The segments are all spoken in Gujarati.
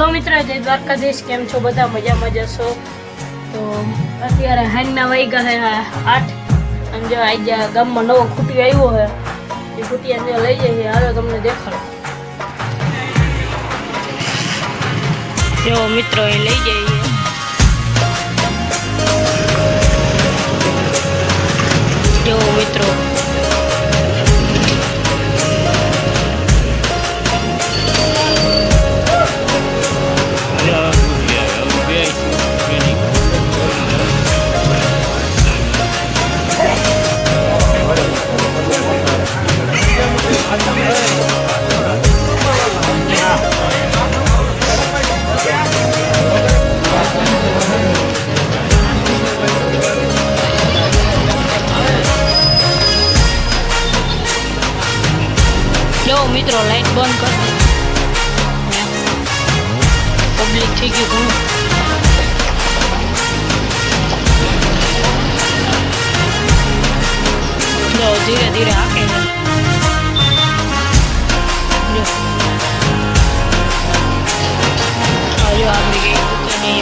હેલો મિત્ર, જય દ્વારકાધીશ. કેમ છો બધા? મજામાં જશો? તો અત્યારે હાઈના વાગ્યા છે 8 અને જો આજે ગામમાં નવો ખૂટી આવ્યો છે. એ ખૂટી અંદર લઈ જઈએ. હાલો તમને દેખાડો. જો મિત્રો એ લઈ જઈએ. જો મિત્રો મિત્રો લાઈટ બંધ કર. પબ્લિક થઈ ગયું ઘણું. ધીરે ધીરે હાકે છે. જો આપણી ગઈ દુકાને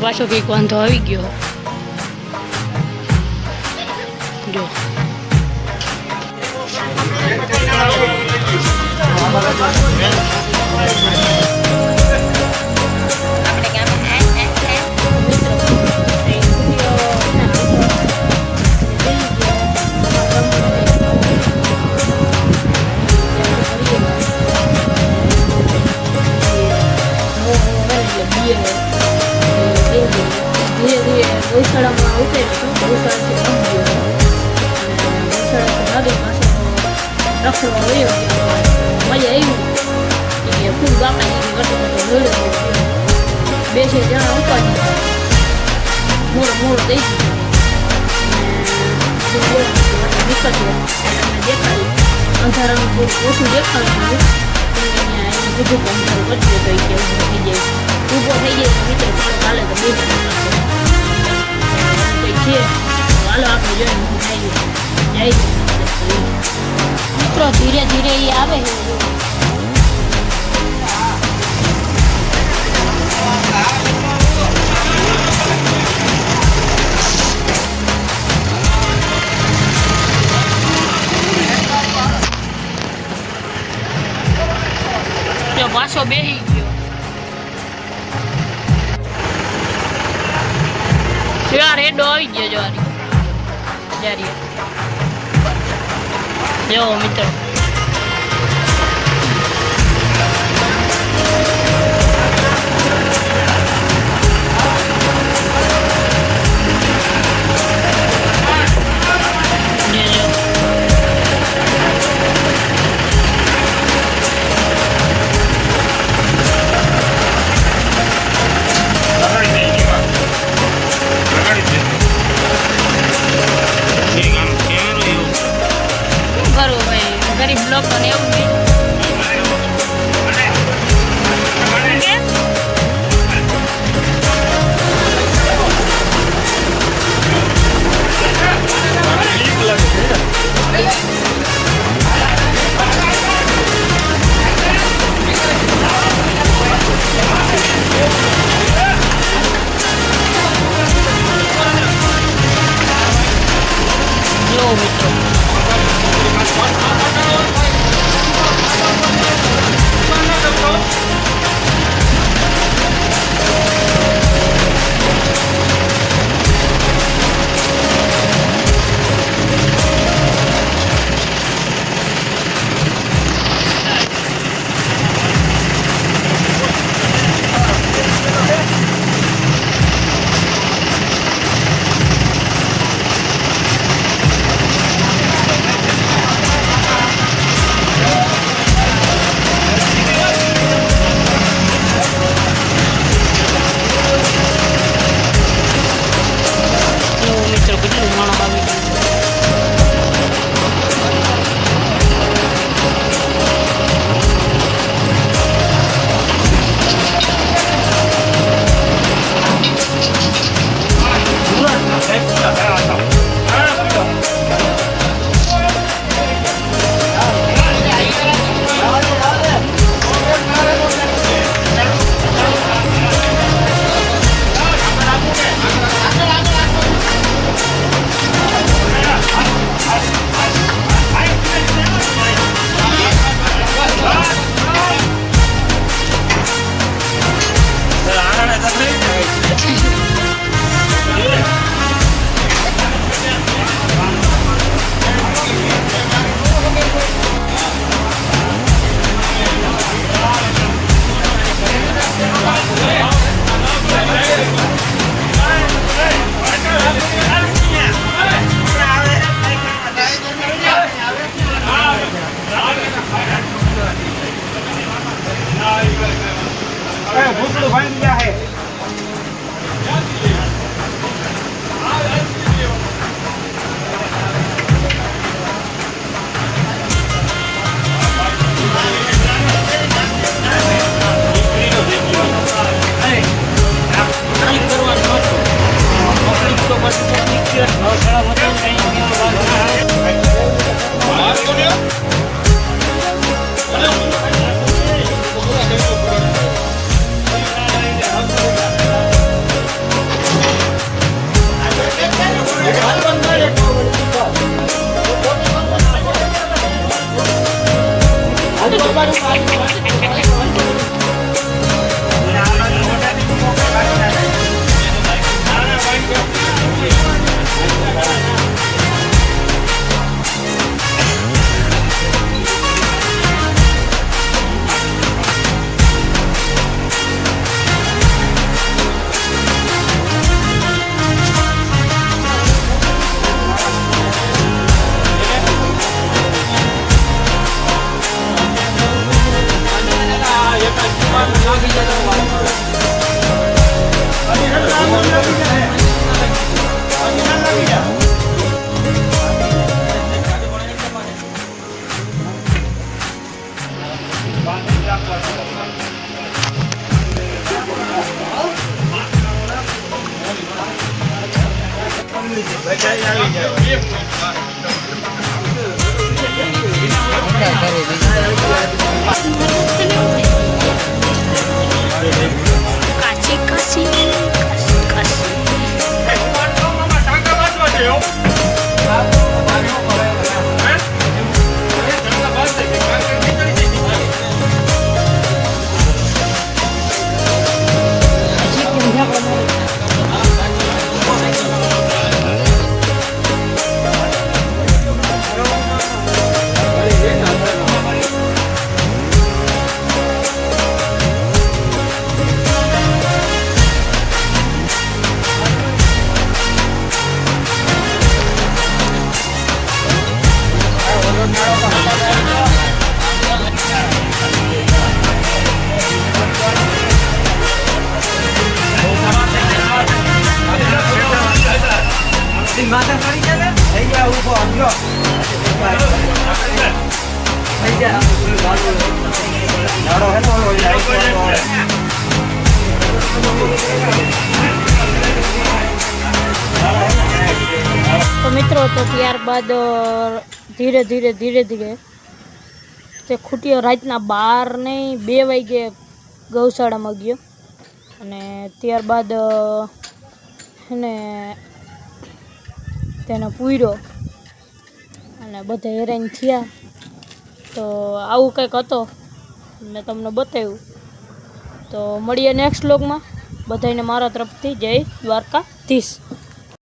પાછો કંઈક વાંધો આવી ગયો. જો ધીરે ધીરે ગૌશાળામાં ઉતર્યો. ગૌશાળાથી આગળ પાછો રખડવા વયો ગયો. મજા આવી કે ફૂલ ગામડા કરતો બે છે જણા ઉપાડી મોડો દઈ દીધો. નીકળ્યો દેખાડ્યું. અંધારાનું થોડું ઓછું દેખાડ્યું. બધું અંધારું કરી દે તો થઈ જાય. ઊભો થઈ જાય તો મિત્રો પાડો ચાલે તો બે કંઈ છે. હાલો આપણે જોઈને જાય મિત્રો. ધીરે ધીરે એ આવે. પાછો બેસી ગયો. યાર એડો આવી ગયો. જો મિત્રો ગરીબ લોકોને એવું નહીં. જો મિત્રો बन गया है। માથા પડી જાય ને થઈ ગયા ઉભો સમજો થઈ જાય નાડો હે તો તો મિત્રો તો ત્યારબાદ ધીરે ધીરે તે ખૂટીઓ રાતના 12 નહીં 2 વાગે ગૌશાળામાં ગયો અને ત્યારબાદ એને તેને પૂર્યો અને બધા હેરાન થયા. તો આવું કંઈક હતો મેં તમને બતાવ્યું. તો મળીએ નેક્સ્ટ વ્લોગમાં. બધાને મારા તરફથી જય દ્વારકાધીશ.